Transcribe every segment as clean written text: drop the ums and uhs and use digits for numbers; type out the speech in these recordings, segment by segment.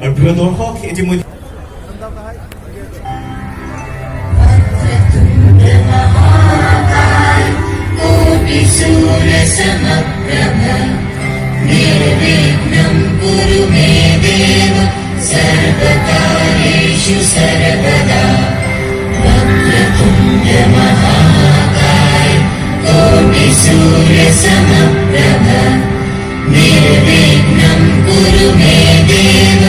আর প্রিয় দর্শক ইতিমধ্যে निर्विघ्नं कुरु मे देव सर्वकार्येषु सर्वदा वक्रतुण्ड महाकाय कोटिसूर्यसमप्रभ निर्विघ्नं कुरु मे देव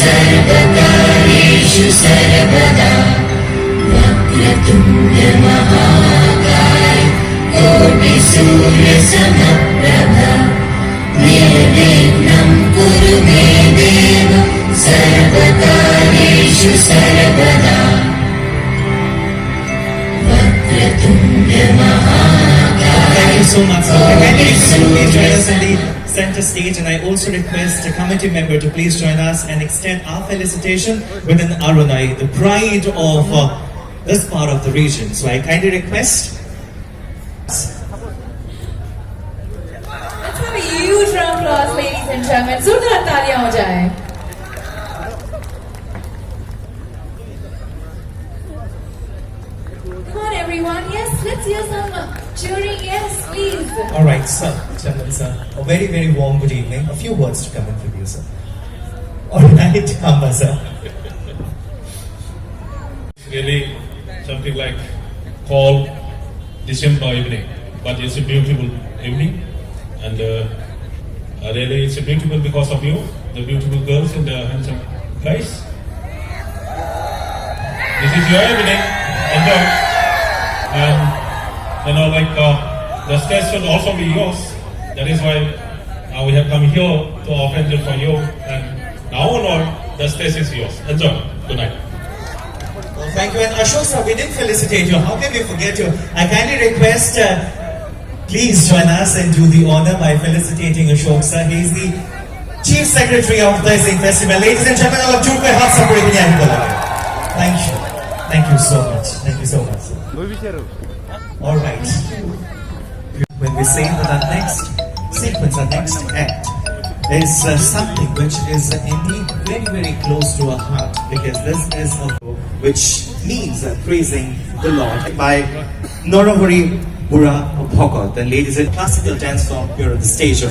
सर्वकार्येषु सर्वदा वक्रतुण्ड महाकाय कोटिसूर्यसमप्रभ निर्विघ्नं कुरु मे देव सर्वकार्येषु सर्वदा वक्रतुण्ड महाकाय. Thank you so much, sir. Please join us in the center stage, and I also request the committee member to please join us and extend our felicitation with an Arunai, the pride of this part of the region. So I kindly request. Huge round of applause, ladies and gentlemen. जोरदार तालियां हो जाए. Come on, everyone. Yes, let's hear some cheering. Yes, please. All right, sir, Chandan sir. A very, very warm good evening. A few words to come in from you, sir. All right, Khampa sir. It's really something like called December evening, but it's a beautiful evening, and really it's beautiful because of you, the beautiful girls and the handsome guys. This is your evening, enjoy. And like the stage should also be yours. That is why we have come here to offer it for you. And now on, the stage is yours. Enjoy. Good night. Well, thank you. And Ashok sir, we didn't felicitate you. How can we forget you? I kindly request, please join us and do the honor by felicitating Ashok sir. He is the Chief Secretary of the Dwijing Festival. Ladies and gentlemen, I'll do my heart support. Thank you. Thank you so much. Thank you so much, sir. All right. When we say that our next sequence, our next act is something which is indeed very, very close to our heart, because this is a which means praising the Lord by Norahari Bura Bhogot. And ladies and classical dance form here on the stage of